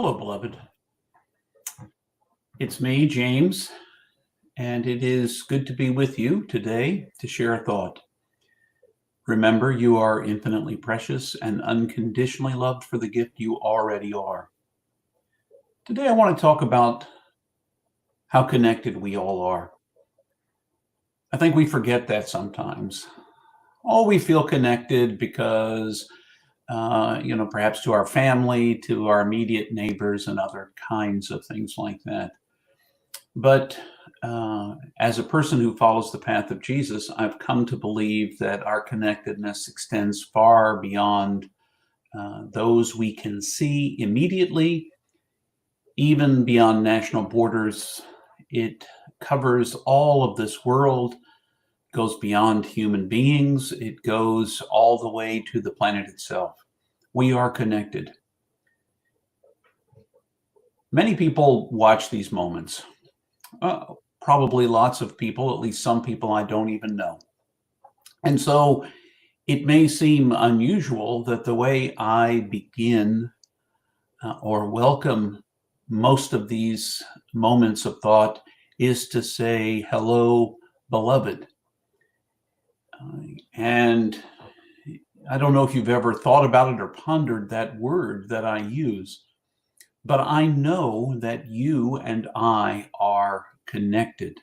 Hello, beloved. It's me, James, and it is good to be with you today to share a thought. Remember, you are infinitely precious and unconditionally loved for the gift you already are. Today, I want to talk about how connected we all are. I think we forget that sometimes. Oh, we feel connected because perhaps to our family, to our immediate neighbors, and other kinds of things like that. But as a person who follows the path of Jesus, I've come to believe that our connectedness extends far beyond those we can see immediately, even beyond national borders. It covers all of this world, goes beyond human beings. It goes all the way to the planet itself. We are connected. Many people watch these moments. Probably lots of people, at least some people I don't even know. And so it may seem unusual that the way I begin or welcome most of these moments of thought is to say, hello, beloved. And I don't know if you've ever thought about it or pondered that word that I use, but I know that you and I are connected.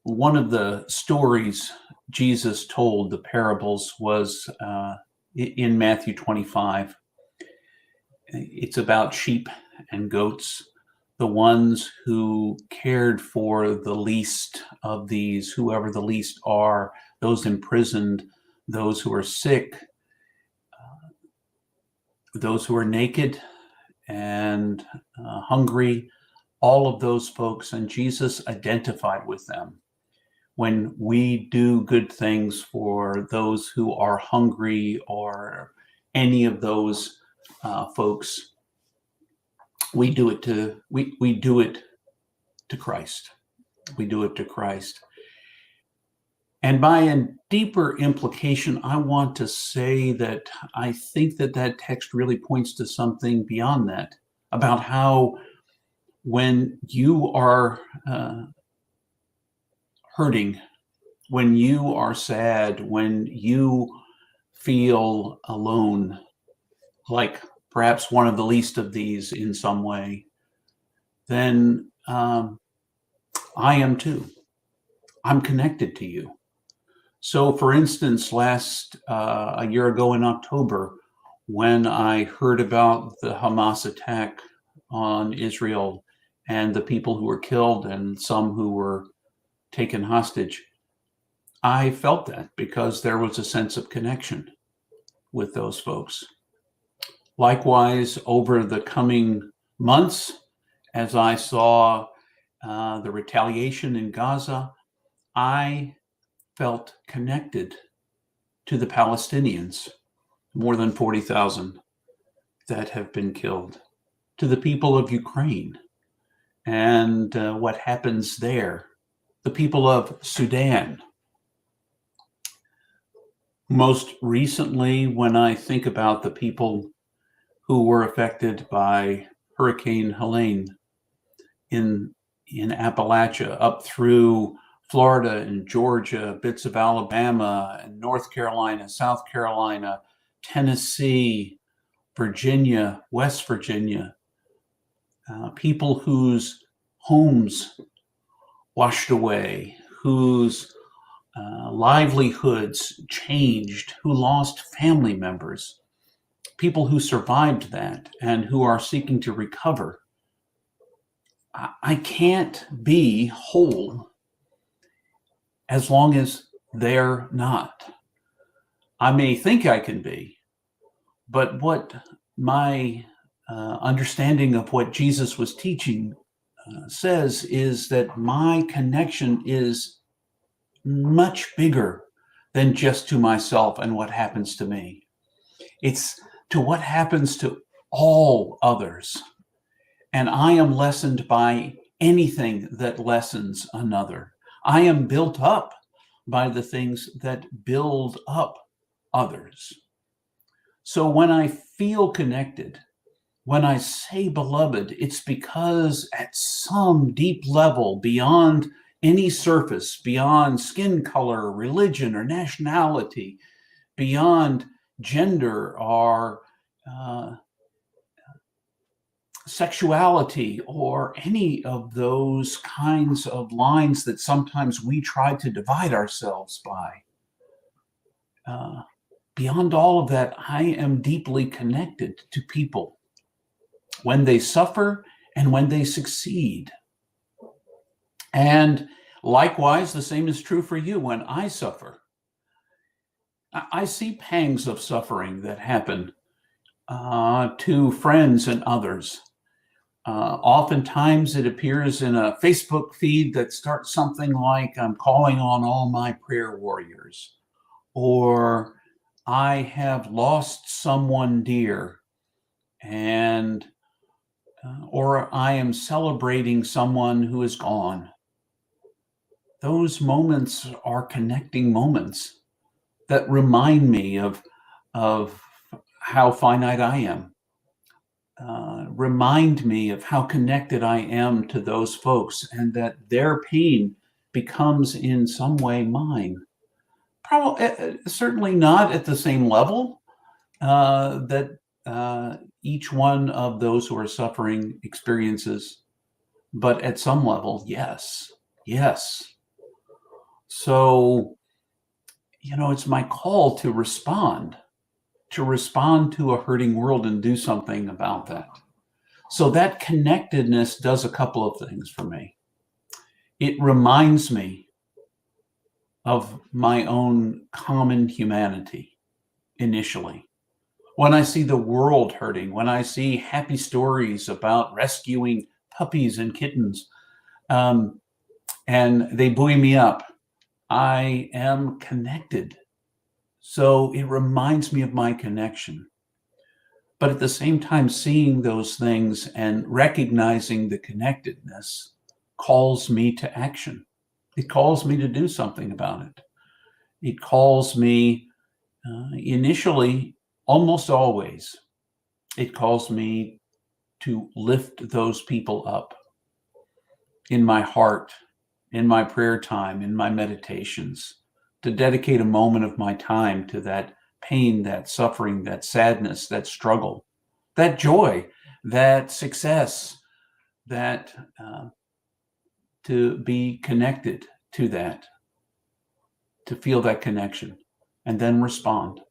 One of the stories Jesus told, the parables, was in Matthew 25. It's about sheep and goats, the ones who cared for the least of these, whoever the least are, those imprisoned, those who are sick, those who are naked and hungry, all of those folks. And Jesus identified with them. When we do good things for those who are hungry or any of those folks, we do it to Christ. We do it to Christ. And by a deeper implication, I want to say that I think that text really points to something beyond that, about how when you are hurting, when you are sad, when you feel alone, like perhaps one of the least of these in some way, then I am too. I'm connected to you. So, for instance, a year ago in October, when I heard about the Hamas attack on Israel and the people who were killed and some who were taken hostage, I felt that because there was a sense of connection with those folks. Likewise, over the coming months, as I saw the retaliation in Gaza, I felt connected to the Palestinians, more than 40,000 that have been killed, to the people of Ukraine and what happens there, the people of Sudan. Most recently, when I think about the people who were affected by Hurricane Helene in Appalachia, up through Florida and Georgia, bits of Alabama and North Carolina, South Carolina, Tennessee, Virginia, West Virginia, people whose homes washed away, whose livelihoods changed, who lost family members, people who survived that and who are seeking to recover. I can't be whole as long as they're not. I may think I can be, but what my understanding of what Jesus was teaching says is that my connection is much bigger than just to myself and what happens to me. It's to what happens to all others. And I am lessened by anything that lessens another. I am built up by the things that build up others. So when I feel connected, when I say beloved, it's because at some deep level, beyond any surface, beyond skin color, religion, or nationality, beyond gender or sexuality or any of those kinds of lines that sometimes we try to divide ourselves by. Beyond all of that, I am deeply connected to people when they suffer and when they succeed. And likewise, the same is true for you when I suffer. I see pangs of suffering that happen to friends and others. Oftentimes it appears in a Facebook feed that starts something like, I'm calling on all my prayer warriors, or I have lost someone dear, and or I am celebrating someone who is gone. Those moments are connecting moments that remind me of how finite I am. Remind me of how connected I am to those folks, and that their pain becomes in some way mine. Probably, certainly not at the same level that each one of those who are suffering experiences, but at some level, yes, yes. So, it's my call to respond to a hurting world and do something about that. So that connectedness does a couple of things for me. It reminds me of my own common humanity initially. When I see the world hurting, when I see happy stories about rescuing puppies and kittens, and they buoy me up, I am connected. So it reminds me of my connection. But at the same time, seeing those things and recognizing the connectedness calls me to action. It calls me to do something about it. It calls me initially, almost always, it calls me to lift those people up in my heart, in my prayer time, in my meditations, to dedicate a moment of my time to that pain, that suffering, that sadness, that struggle, that joy, that success, that to be connected to that, to feel that connection, and then respond.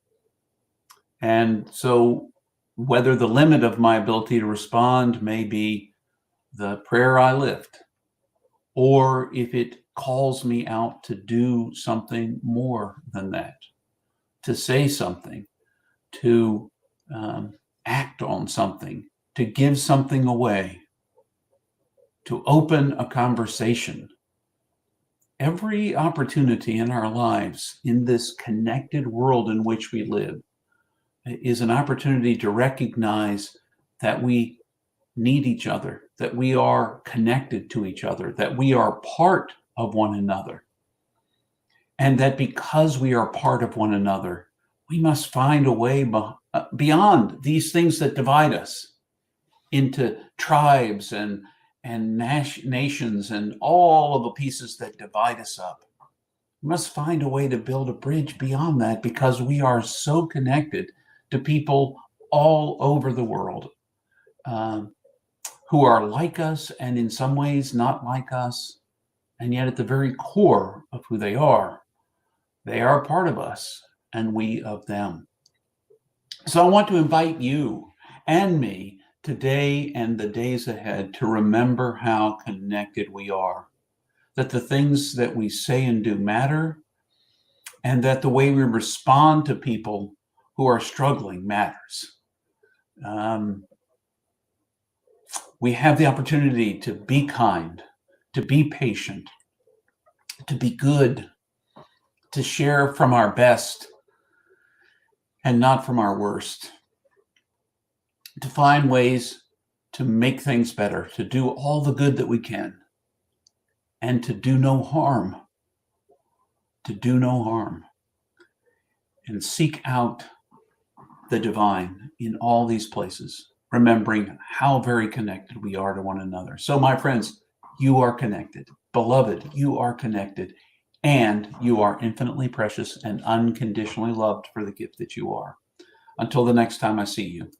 And so whether the limit of my ability to respond may be the prayer I lift, or if it calls me out to do something more than that, to say something, to act on something, to give something away, to open a conversation. Every opportunity in our lives, in this connected world in which we live, is an opportunity to recognize that we need each other, that we are connected to each other, that we are part of one another. And that because we are part of one another, we must find a way beyond these things that divide us into tribes and nations and all of the pieces that divide us up. We must find a way to build a bridge beyond that, because we are so connected to people all over the world who are like us and in some ways not like us. And yet at the very core of who they are part of us and we of them. So I want to invite you and me today and the days ahead to remember how connected we are, that the things that we say and do matter, and that the way we respond to people who are struggling matters. We have the opportunity to be kind, to be patient, to be good, to share from our best and not from our worst, to find ways to make things better, to do all the good that we can, and to do no harm, and seek out the divine in all these places, remembering how very connected we are to one another. So, my friends, you are connected. Beloved, you are connected, and you are infinitely precious and unconditionally loved for the gift that you are. Until the next time I see you.